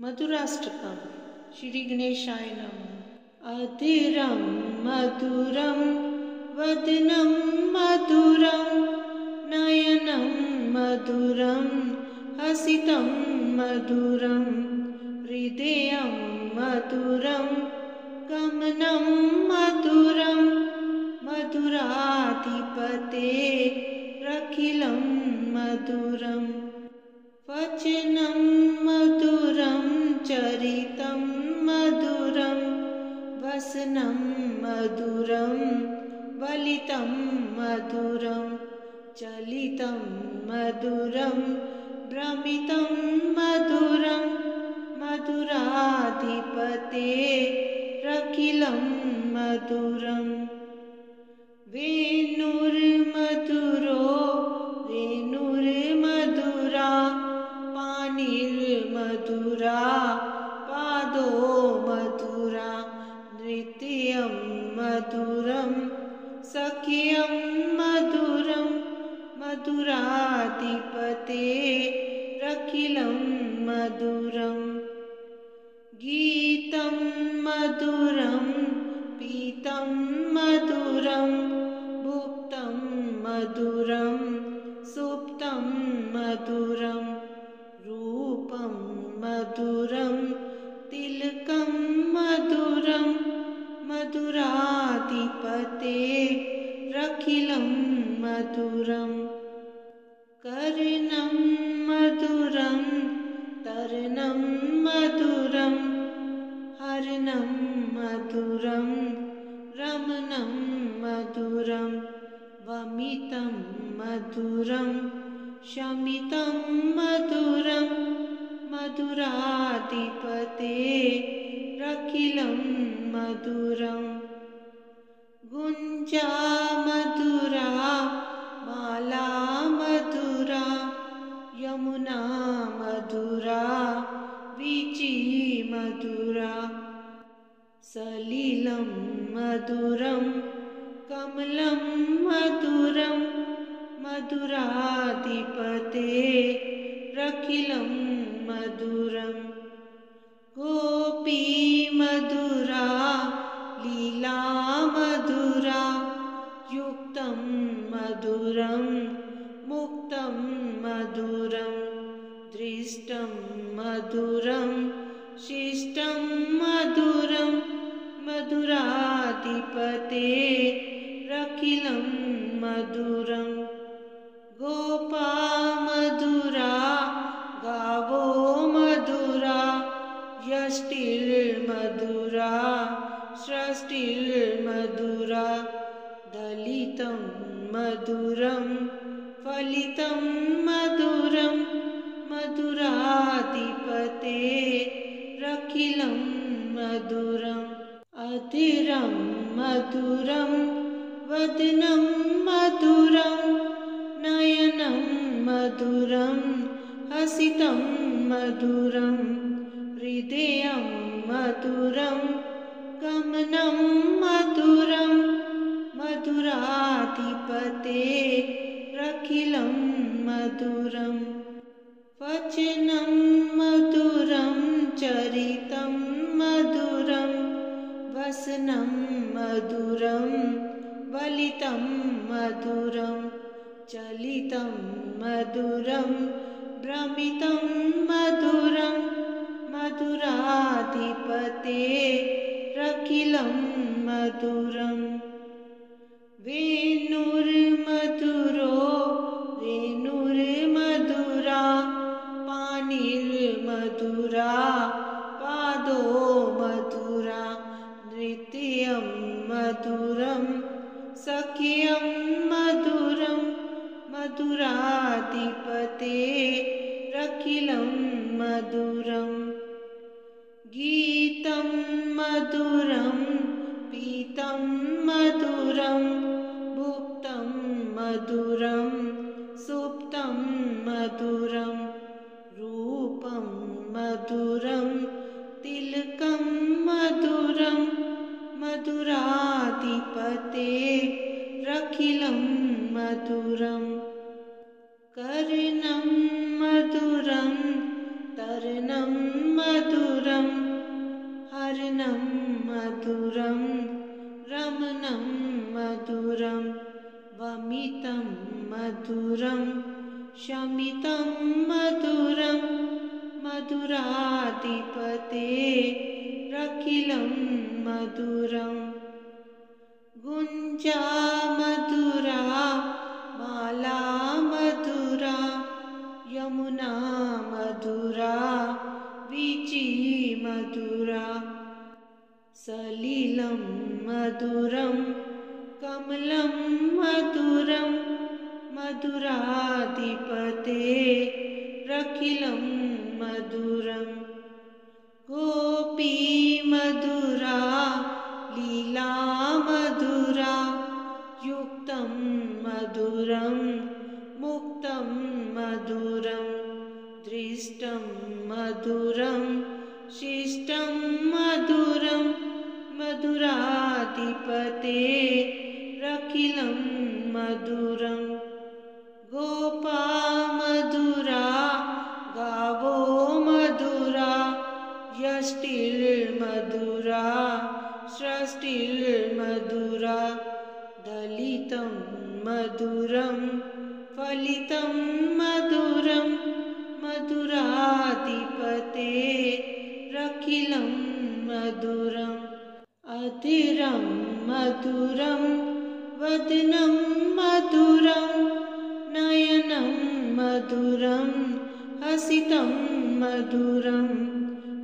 मधुराष्टकम् श्री गणेशाय नमः। अधीरं मधुरं वदनं मधुरं नयनं मधुरं हसितं मधुरं हृदयं मधुरं गमनं मधुरं मधुराधिपतेरखिलं मधुरम् वचनं मधुरं चरितं मधुरं वसनं मधुरं वलितं मधुरं चलितं मधुरं भ्रमितं मधुरं मधुराधिपतेरखिलं मधुरम् वेणुर्मधुरो रेणुर्मधुरा पाणिर्मधुरा पादो मधुरा नृत्यं मधुरं सख्यं मधुरं मधुराधिपतेरखिलं मधुरम् गीतं मधुरं पीतं मधुरं भुक्तं मधुरं सुप्तं मधुरं रूपं मधुरं तिलकं मधुरं मधुराधिपतेरखिलं मधुरम् कर्णं मधुरं तर्णं मधुरं हरणं मधुरं रमणं मधुरं वमितं मधुरं शमितं मधुरं मधुराधिपतेरखिलं मधुरम् गुञ्जा मधुरा माला मधुरा यमुना मधुरा वीची मधुरा सलिलं मधुरं कमलं मधुरं मधुराधिपतेरखिलं मधुरम् गोपी मधुरा लीला मधुरा युक्तं मधुरं मुक्तं मधुरं दृष्टं मधुरं शिष्टं मधुरं मधुराधिपतेरखिलं मधुरम् गोपा मधुरा गावो मधुरा यष्टिर्मधुरा सृष्टिर्मधुरा दलितं मधुरं फलितं मधुरं मधुराधिपतेरखिलं मधुरम् अधीरं मधुरं वदनं मधुरं नयनं मधुरं हसितं मधुरं हृदयं मधुरं गमनं मधुरं मधुराधिपतेरखिलं मधुरम् वचनं मधुरं चरितं मधुरं वसनं मधुरं वलितं मधुरं चलितं मधुरं भ्रमितं मधुरं मधुराधिपतेरखिलं मधुरम् वेणुर्मधुरो रेणुर्मधुरा पाणिर्मधुरा पादो मधुरा नृत्यं मधुरं सख्यं मधुरं मधुराधिपतेरखिलं मधुरम् गीतं मधुरं पीतं मधुरं भुक्तं मधुरं सुप्तं मधुरं रूपं मधुरं तिलकं मधुरं मधुराधिपतेरखिलं मधुरम् कर्णं मधुरं तर्णं मधुरं मधुरं शमितं मधुरं मधुराधिपतेरखिलं मधुरम् गुञ्जा मधुरा माला मधुरा यमुना मधुरा वीची मधुरा सलिलं मधुरं कमलं मधुरं मधुराधिपतेरखिलं मधुरं गोपी मधुरा लीला मधुरा युक्तं मधुरं मुक्तं मधुरं दृष्टं मधुरं शिष्टं मधुरं मधुराधिपतेरखिलं मधुरं गोपा मधुरा गावो मधुरा यष्टिर्मधुरा सृष्टिर्मधुरा दलितं मधुरं फलितं मधुरं मधुराधिपतेरखिलं मधुरम् अधीरं मधुरं वदनं मधुरं नयनं मधुरं हसितं मधुरं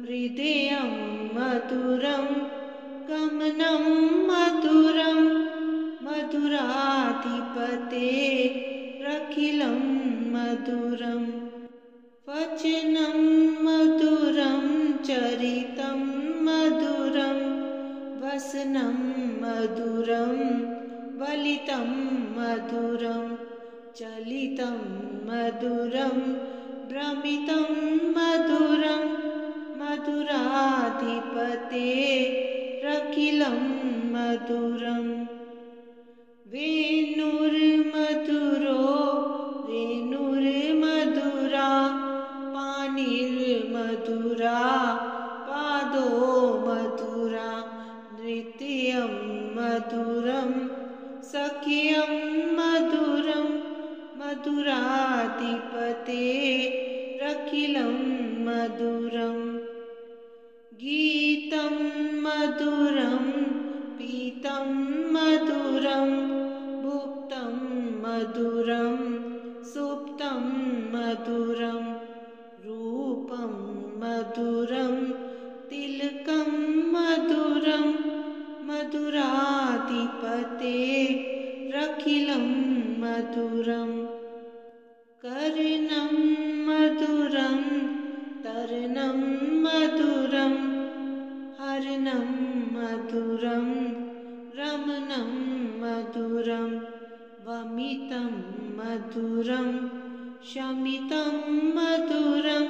हृदयं मधुरं गमनं मधुरं मधुराधिपतेरखिलं मधुरं वचनं मधुरं चरितं मधुरं वसनं मधुरं वलितं मधुरं चलितं मधुरं भ्रमितं मधुरं मधुराधिपतेरखिलं मधुरम् वेणुर्मधुरो वेणुर्मधुरा पाणिर्मधुरा पादो मधुरा नृत्यं मधुरं सख्यं मधुरं मधुराधिपतेरखिलं मधुरम् गीतं मधुरं पीतं मधुरं भुक्तं मधुरं सुप्तं मधुरं रूपं मधुरं तिलकं मधुरं मधुराधिपतेरखिलं मधुरम् कर्णं मधुरं तर्णं मधुरं हरणं मधुरं रमणं मधुरं वमितं मधुरं शमितं मधुरं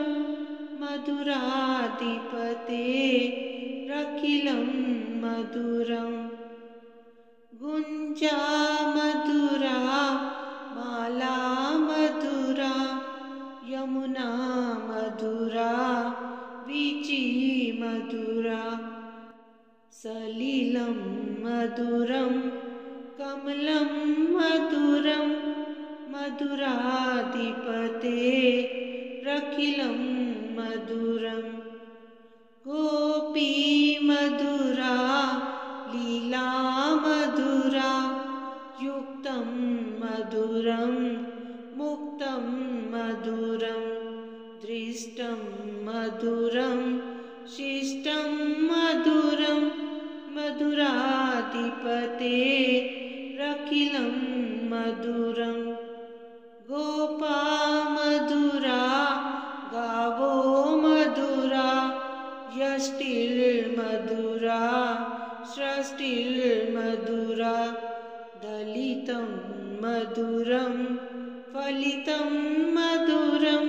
मधुराधिपतेरखिलं मधुरं गुञ्जा मधुरा माला मधुरा यमुना मधुरा वीची मधुरा सलिलं मधुरं कमलं मधुरं मधुराधिपतेरखिलं मधुरं गोपी मधुरा लीला मधुरा युक्तं मधुरं मुक्तं मधुरं दृष्टं मधुरं शिष्टं मधुरं मधुराधिपतेरखिलं मधुरं गोपा मधुरा गावो मधुरा यष्टिर्मधुरा सृष्टिर्मधुरा दलितं मधुरं फलितं मधुरं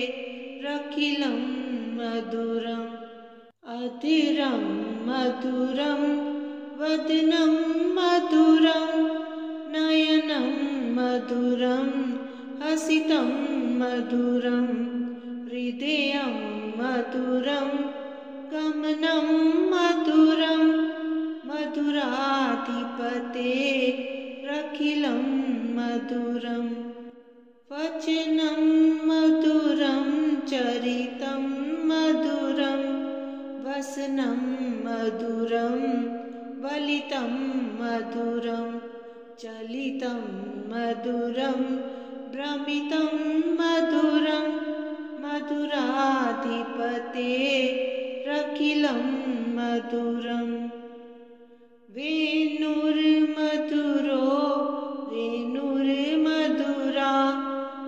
मधुराधिपतेरखिलं मधुरम् अधीरं मधुरं वदनं मधुरं नयनं मधुरं हसितं मधुरं हृदयं मधुरं गमनं मधुरं मधुराधिपतेरखिलं रखिलं मधुरं वचनं मधुरं चरितं मधुरं वसनं मधुरं वलितं मधुरं चलितं मधुरं भ्रमितं मधुरं मधुराधिपतेरखिलं मधुरं वेणुर्मधुरो वेणुर्मधुरा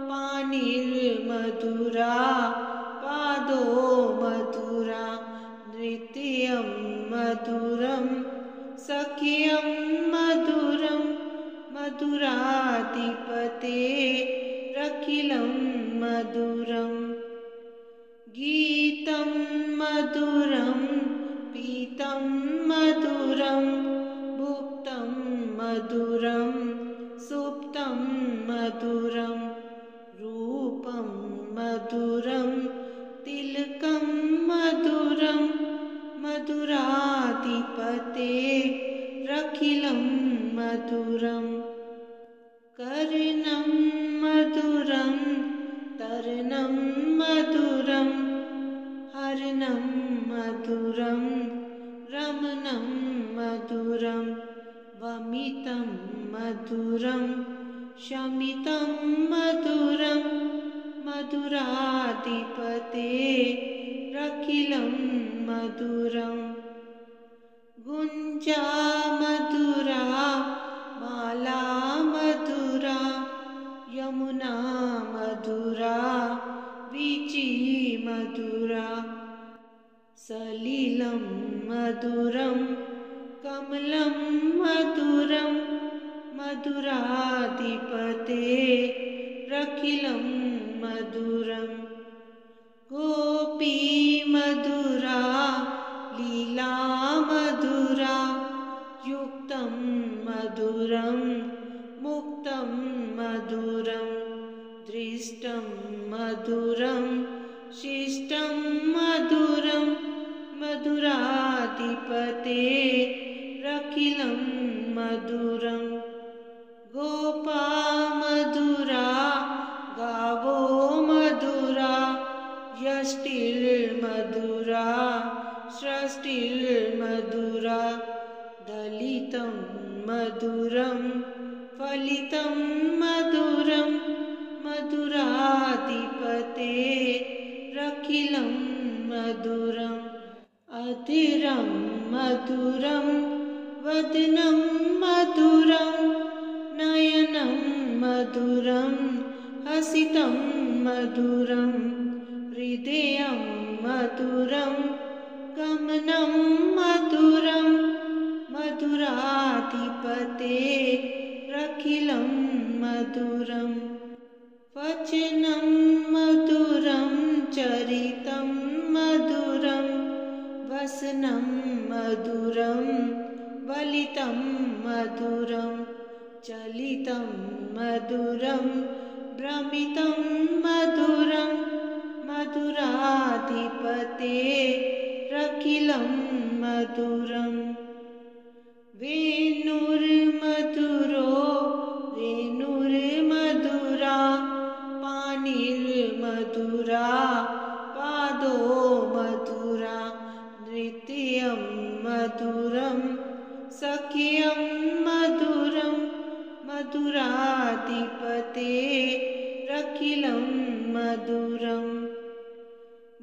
पाणिर्मधुरा पादो मधुरा नृत्यं मधुरं सख्यं मधुरं मधुराधिपतेरखिलं मधुरं गीतं मधुरं पीतं मधुरं भुक्तं मधुरं सुप्तं मधुरं रूपं मधुरं तिलकं मधुरं मधुराधिपतेरखिलं मधुरं कर्णं मधुरं तर्णं मधुरं हर्णं मधुरं रमणं मधुरं वमितं मधुरं शमितं मधुरं मधुराधिपतेरखिलं मधुरं गुञ्जा मधुरा माला मधुरा यमुना मधुरा वीची मधुरा सलिलं मधुरं कमलं मधुरं मधुराधिपतेरखिलं मधुरं गोपी मधुरा लीला मधुरा युक्तं मधुरं मुक्तं मधुरं दृष्टं मधुरं शिष्टं मधुरं मधुराधिपतेरखिलं मधुरं गोपा मधुरा गावो मधुरा यष्टिर्मधुरा सृष्टिर्मधुरा दलितं मधुरं फलितं मधुरं मधुराधिपतेरखिलं मधुरम् अधीरं मधुरं वदनं मधुरं नयनं मधुरं हसितं मधुरं हृदयं मधुरं गमनं मधुरं मधुराधिपतेरखिलं मधुरं वचनं मधुरं चरितं मधुरं वसनं मधुरं वलितं मधुरं चलितं मधुरं भ्रमितं मधुरं मधुराधिपतेरखिलं मधुरं वेणुर्मधुरो वेणुर्मधुरा पाणिर्मधुरा पादो मधुरा नृत्यं मधुरं सख्यं मधुरं मधुराधिपतेरखिलं मधुरं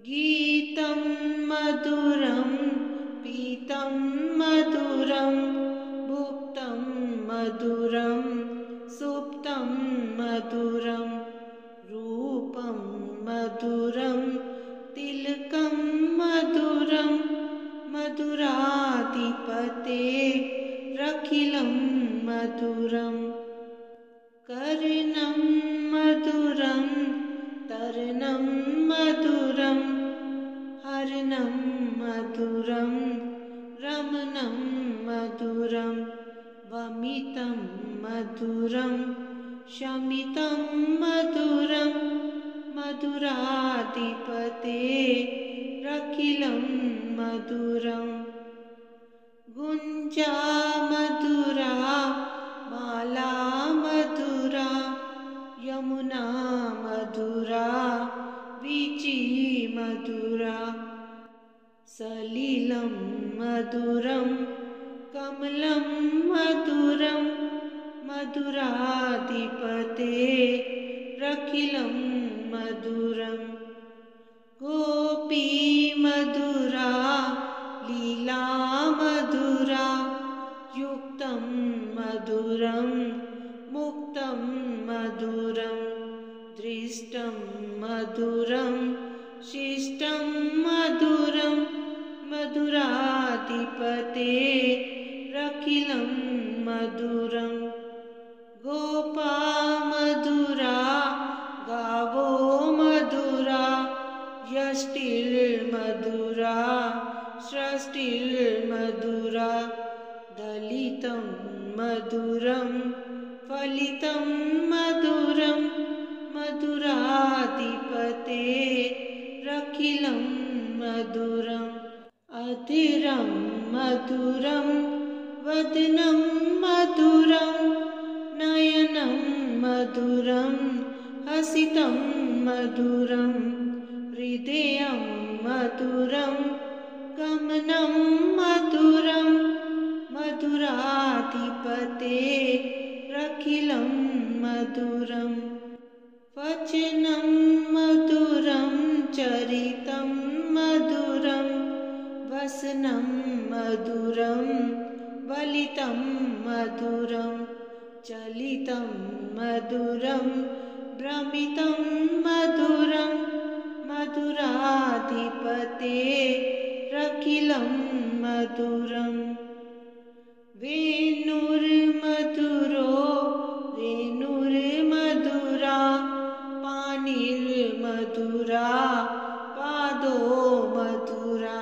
गीतं मधुरं पीतं मधुरं भुक्तं मधुरं सुप्तं मधुरं रूपं मधुरं तिलकं मधुरं मधुराधिपतेरखिलं मधुरं कर्णं मधुरं तर्णं मधुरं हर्णं मधुरं रमणं मधुरं वमितं मधुरं शमितं मधुरं मधुराधिपतेरखिलं मधुरं गुञ्जा मधुरा माला यमुना मधुरा वीची मधुरा सलिलं मधुरं कमलं मधुरं मधुराधिपते रखिलं मधुरं गोपी मधुरा लीला मधुरा युक्तं मधुरं मुक्तं मधुरं दृष्टं मधुरं शिष्टं मधुरं मधुराधिपते रखिलं मधुरं गोपा मधुरा गावो मधुरा यष्टिर्मधुरा सृष्टिर्मधुरा दलितं मधुरं फलितं मधुरं मधुराधिपते रखिलं मधुरम् अधीरं मधुरं वदनं मधुरं नयनं मधुरं हसितं मधुरं हृदयं मधुरं गमनं मधुरं मधुराधिपते रखिलं मधुरं वचनं मधुरं चरितं मधुरं वसनं मधुरं वलितं मधुरं चलितं मधुरं भ्रमितं मधुरं मधुराधिपते रखिलं मधुरं वेणुर्मधुरो रेणुर्मधुरा पाणिर्मधुरा पादो मधुरा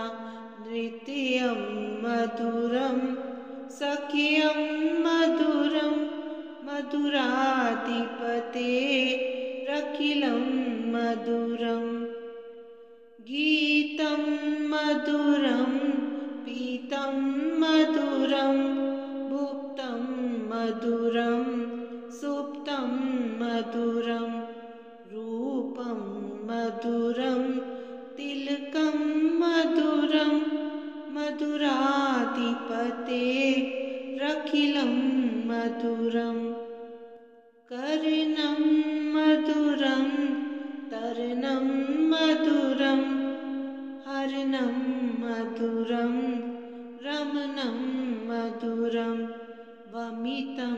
नृत्यं मधुरं सख्यं मधुरं मधुराधिपते रखिलं मधुरं गीतं मधुरं पीतं मधुरं भुक्तं मधुरं सुप्तं मधुरं रूपं मधुरं तिलकं मधुरं मधुराधिपते रखिलं मधुरं कर्णं मधुरं तर्णं मधुरं हरणं मधुरं रमणं मधुरं वमितं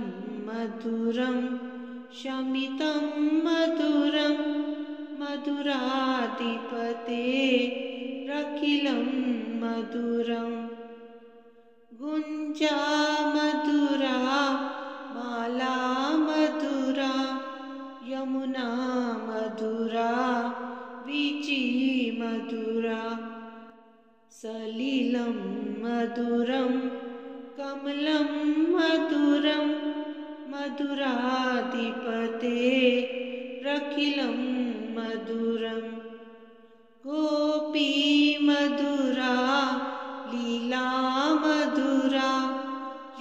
मधुरं शमितं मधुरं मधुराधिपते रखिलं मधुरं गुञ्जा मधुरा माला मधुरा यमुना मधुरा वीची मधुरा सलिलं मधुरं कमलं मधुरं मधुराधिपते रखिलं मधुरं गोपी मधुरा लीला मधुरा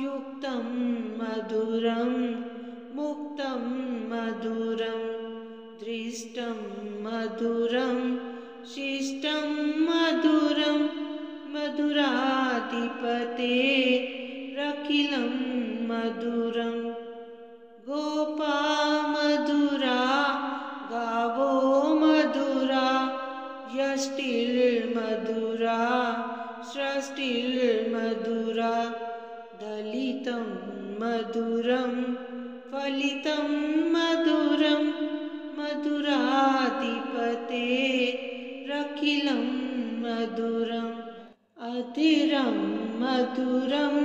युक्तं मधुरं मुक्तं मधुरं दृष्टं मधुरं शिष्टं मधुरं मधुराधिपते रखिलं मधुरं गोपा मधुरा गावो मधुरा यष्टिर्मधुरा सृष्टिर्मधुरा दलितं मधुरं फलितं मधुरं मधुराधिपते रखिलं मधुरम् अधीरं मधुरं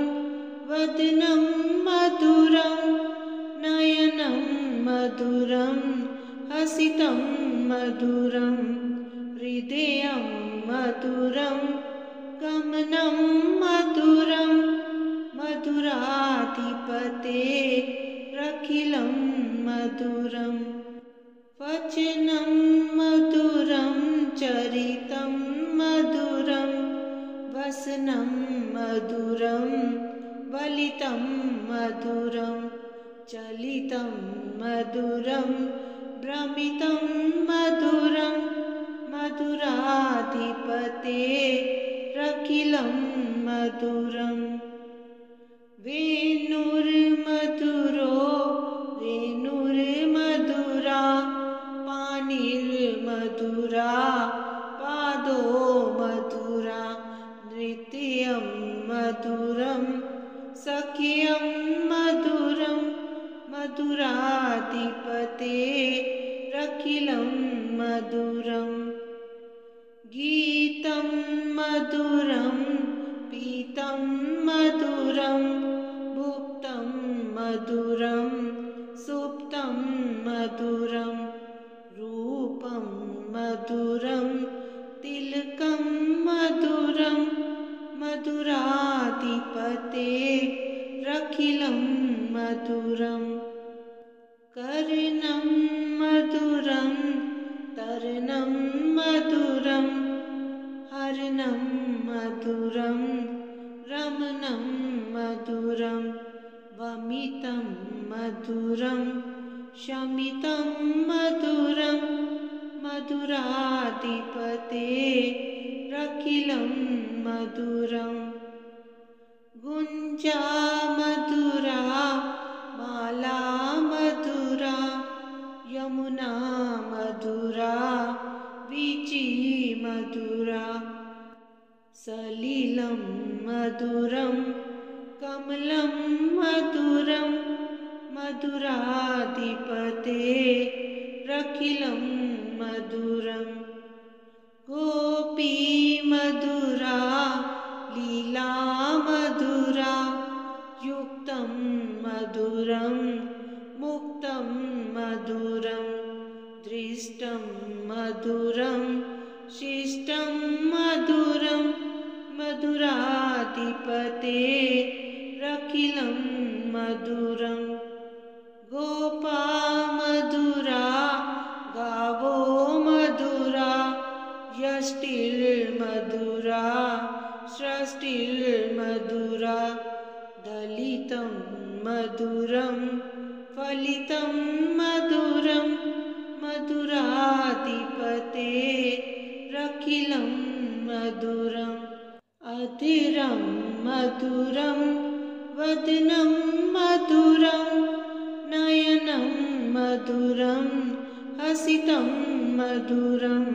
वदनं मधुरं नयनं मधुरं हसितं मधुरं हृदयं मधुरं गमनं मधुरं मधुराधिपते रखिलं मधुरं वचनं मधुरं चरितं मधुरं वसनं मधुरं वलितं मधुरं चलितं मधुरं भ्रमितं मधुरं मधुराधिपतेरखिलं मधुरम् वेणुर्मधुरो वेणुर्मधुरा पाणिर्मधुरा पादो मधुरा नृत्यं मधुरं सख्यं मधुरं मधुराधिपतेरखिलं मधुरम् गीतं मधुरं पीतं मधुरं भुक्तं मधुरं सुप्तं मधुरं रूपं मधुरं तिलकं मधुरं मधुराधिपतेरखिलं मधुरम् कर्णं मधुरं तर्णं मधुरं हर्णं मधुरं रमणं मधुरं वमितं मधुरं शमितं मधुरं मधुराधिपतेरखिलं मधुरम् गुञ्जा मधुरा माला मधुरा यमुना मधुरा वीची मधुरा सलिलं मधुरं कमलं मधुरं मधुराधिपतेरखिलं मधुरम् गोपी मधुरा लीला मधुरा युक्तं मधुरं मुक्तं मधुरं दृष्टं मधुरं शिष्टं मधुरं मधुराधिपतेरखिलं मधुरम् गोपा मधुरा गावो मधुरा यष्टिर्मधुरा सृष्टिर्मधुरा दलितं मधुरं फलितं मधुरं मधुराधिपतेरखिलं मधुरम् अधीरं मधुरं वदनं मधुरं नयनं मधुरं हसितं मधुरं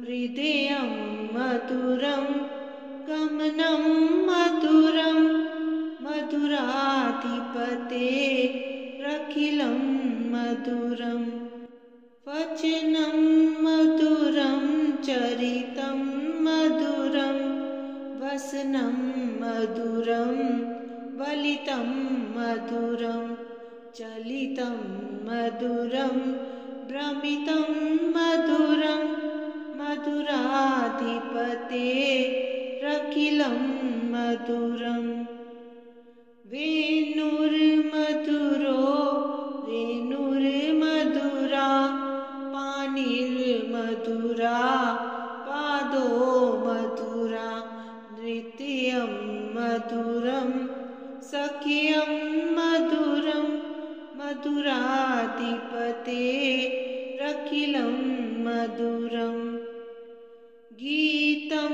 हृदयं मधुरं गमनं मधुरं मधुराधिपतेरखिलं मधुरम् वचनं मधुरं चरितं मधुरं वसनं मधुरं वलितं मधुरं चलितं मधुरं भ्रमितं मधुरं मधुराधिपतेरखिलं मधुरम् वेणुर्मधुरो वेणुर्मधुरा पाणिर्मधुरा पादो मधुरा नृत्यं मधुरं सख्यं मधुरं मधुराधिपतेरखिलं मधुरम् गीतं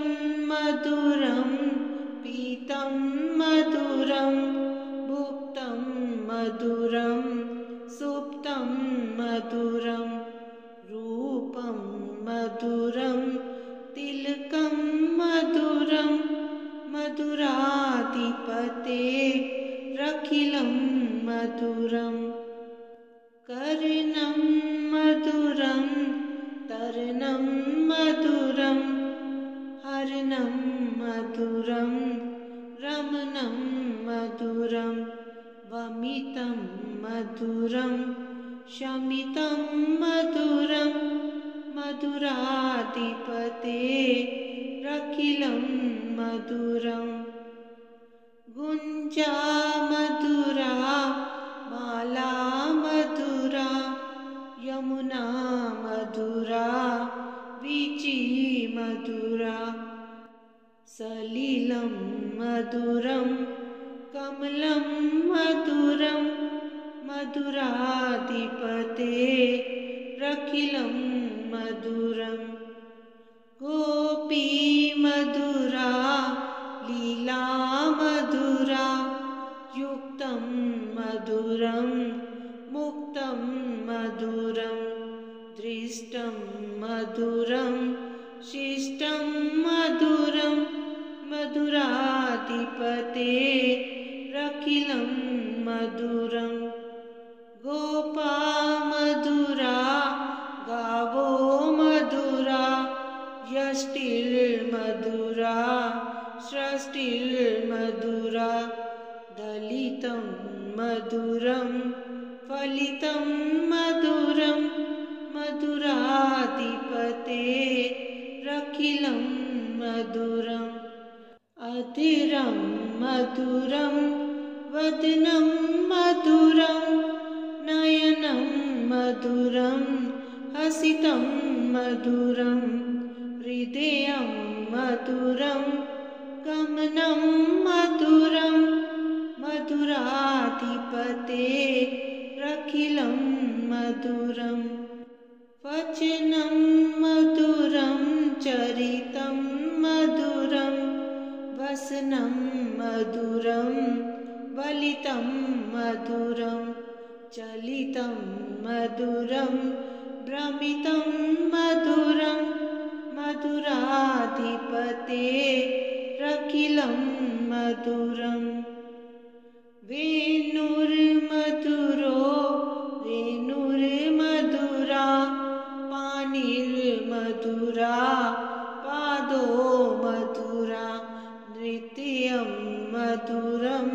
मधुरं पीतं मधुरं भुक्तं मधुरं सुप्तं मधुरं रूपं मधुरं तिलकं मधुरं मधुराधिपतेरखिलं मधुरम् कर्णं मधुरं तर्णं मधुरं हर्णं मधुरं रमणं मधुरं वमितं मधुरं शमितं मधुरं मधुराधिपतेरखिलं मधुरम् गुञ्जा मधुरा माला मधुरा यमुना मधुरा वीची मधुरा सलिलं मधुरं कमलं मधुरं मधुराधिपतेरखिलं रखिलं मधुरम् गोपी मधुरा लीला मधुरा युक्तं मधुरं मुक्तं मधुरं दृष्टं मधुरं शिष्टं मधुरं मधुराधिपते रखिलं मधुरं गोपा मधुरा गावो मधुरा यष्टिर्मधुरा सृष्टिर्मधुरा दलितं मधुरं फलितं मधुरं मधुराधिपते रखिलं मधुरम् अधीरं मधुरं वदनं मधुरं नयनं मधुरं हसितं मधुरं हृदयं मधुरं गमनं मधुरं मधुराधिपते रखिलं मधुरम् वचनं मधुरं चरितं मधुरं वसनं मधुरं वलितं मधुरं चलितं मधुरं भ्रमितं मधुरं मधुराधिपते रखिलं मधुरम् वेणुर्मधुरो वेणुर्मधुरा पाणिर्मधुरा पादो मधुरा नृत्यं मधुरं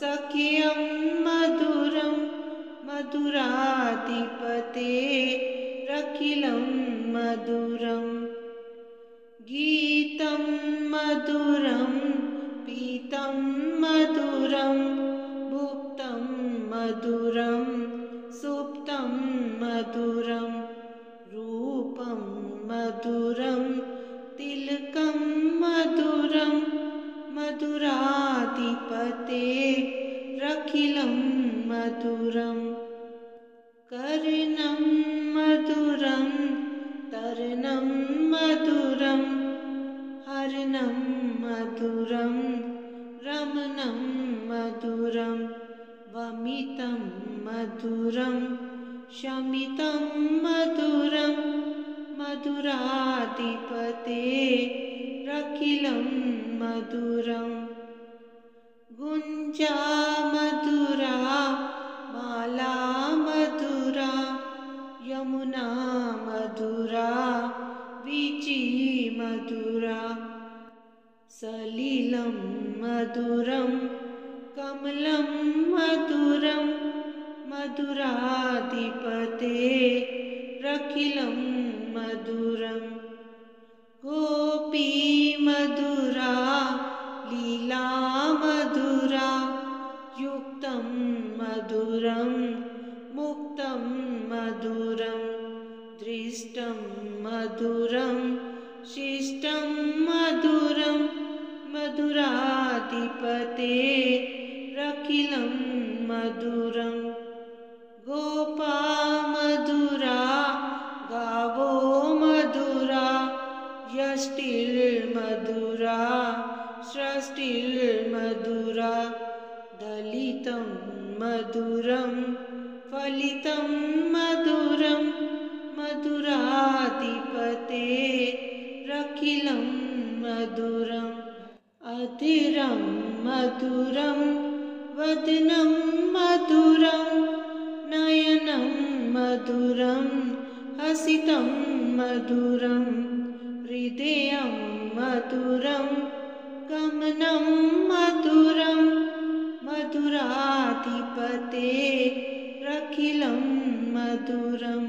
सख्यं मधुरं मधुराधिपते रखिलं मधुरम् गीतं मधुरं पीतं मधुरं भुक्तं मधुरं सुप्तं मधुरं रूपं मधुरं तिलकं मधुरं मधुराधिपते रखिलं मधुरम् कर्णं मधुरं तर्णं मधुरं हरणं मधुरं रमणं मधुरं वमितं मधुरं शमितं मधुरं मधुराधिपते रखिलं मधुरम् गुञ्जा मधुरा माला मधुरा यमुना मधुरा वीची मधुरा सलिलं मधुरं कमलं मधुरं मधुराधिपते रखिलं मधुरम् गोपी मधुरा लीला मधुरा युक्तं मधुरं मुक्तं मधुरं दृष्टं मधुरं शिष्टं मधुरं मधुराधिपते रखिलं मधुरम् गोपा मधुरा गावो मधुरा यष्टिर्मधुरा सृष्टिर्मधुरा दलितं मधुरं फलितं मधुरं मधुराधिपते रखिलं मधुरम् अधीरं मधुरं वदनं मधुरं नयनं मधुरं हसितं मधुरं हृदयं मधुरं गमनं मधुरं मधुराधिपते रखिलं मधुरम्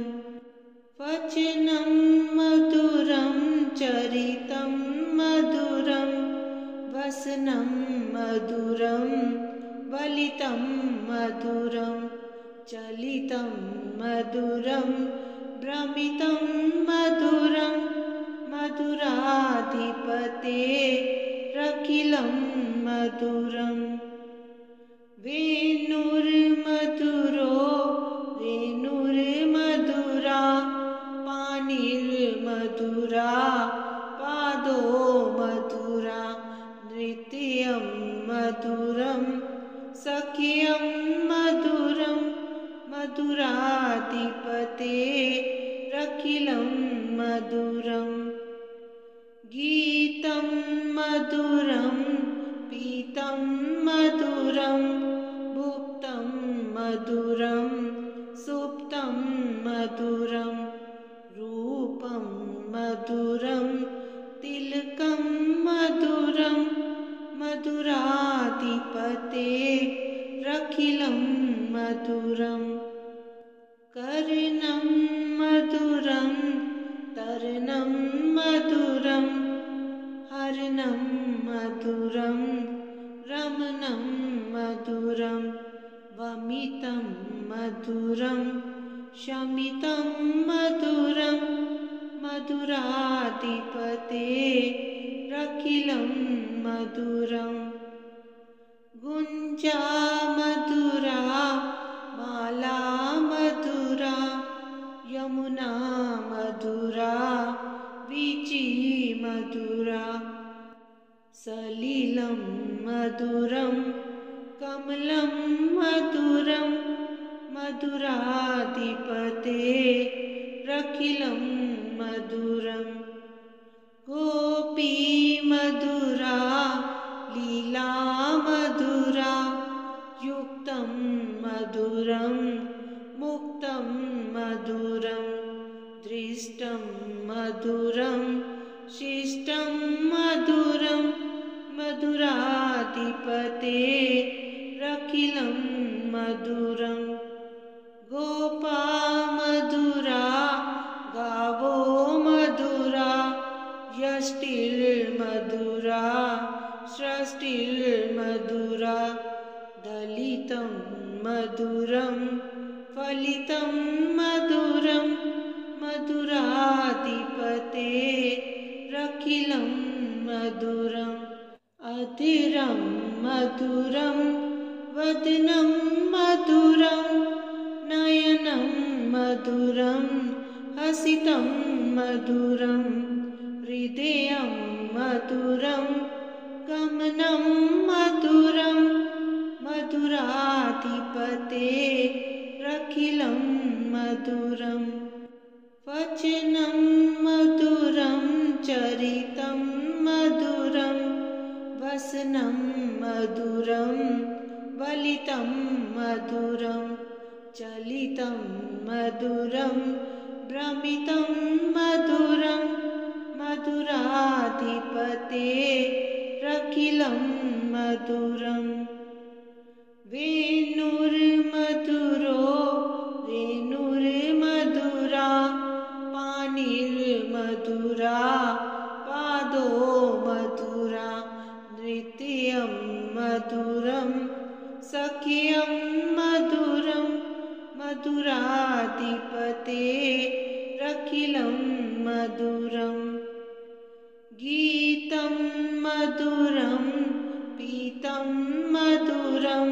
वचनं मधुरं चरितं मधुरं वसनं मधुरं वलितं मधुरं चलितं मधुरं भ्रमितं मधुरं मधुराधिपते रखिलं मधुरम् वेणुर्मधुरो वेणुर्मधुरा मधुरा पादो मधुरा नृत्यं मधुरं सख्यं मधुरं मधुराधिपतेरखिलं मधुरं गीतं मधुरं पीतं मधुरं भुक्तं मधुरं सुप्तं मधुरं रूपं मधुरं तिलकं मधुरं मधुराधिपतेरखिलं मधुरं कर्णं मधुरं तर्णं मधुरं हर्णं मधुरं रमणं मधुरं वमितं मधुरं शमितं मधुरं मधुराधिपतेरखिलं मधुरं गुञ्जा मधुरा माला मधुरा यमुना मधुरा वीची मधुरा सलिलं मधुरं कमलं मधुरं मधुराधिपतेरखिलं मधुरं गोपी मधुरा लीला मधुरा युक्तं मधुरं मुक्तं मधुरं दृष्टं मधुरं शिष्टं मधुरं मधुराधिपतेरखिलं मधुरं गोपा मधुरा गावो मधुरा यष्टिर्मधुरा सृष्टिर्मधुरा दलितं मधुरं फलितं मधुरं मधुराधिपतेरखिलं मधुरम् अधीरं मधुरं वदनं मधुरं नयनं मधुरं हसितं मधुरं हृदयं मधुरं गमनं मधुरं मधुराधिपतेरखिलं मधुरं वचनं मधुरं चरितं मधुरं वसनं मधुरं वलितं मधुरं चलितं मधुरं भ्रमितं मधुरं मधुराधिपतेरखिलं मधुरं वेणुर्मधुरो रेणुर्मधुरा पाणिर्मधुरा पादो मधुरा नृत्यं मधुरं सख्यं मधुरं मधुराधिपतेरखिलं मधुरं गीतं मधुरं पीतं मधुरं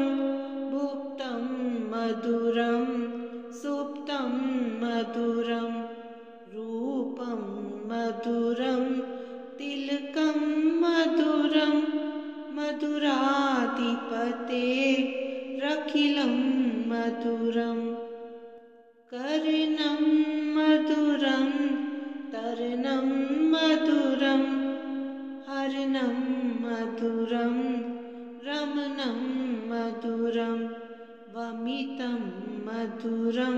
भुक्तं मधुरं सुप्तं मधुरं रूपं मधुरं तिलकं मधुरं मधुराधिपतेरखिलं मधुरं कर्णं मधुरं तर्णं मधुरं हर्णं मधुरं रमणं मधुरं वमितं मधुरं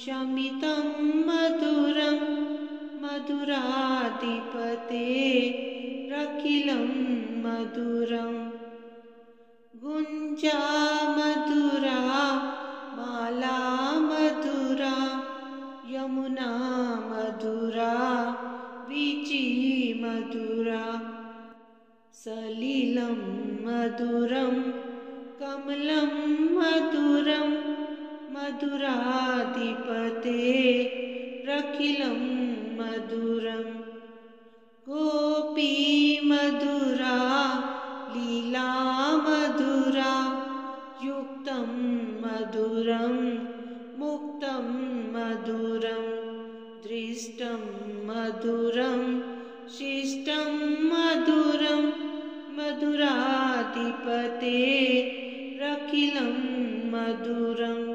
शमितं मधुरं मधुराधिपतेरखिलं मधुरं गुञ्जा मधुरा माला मधुरा यमुना मधुरा वीची मधुरा सलिलं मधुरं कमलं मधुरं मधुराधिपतेरखिलं मधुरं गोपी मधुरा लीला मधुरा युक्तं मधुरं मुक्तं मधुरं दृष्ट शिष्टं मधुरं शिष्टं मधुरं मधुराधिपतेरखिलं मधुरम्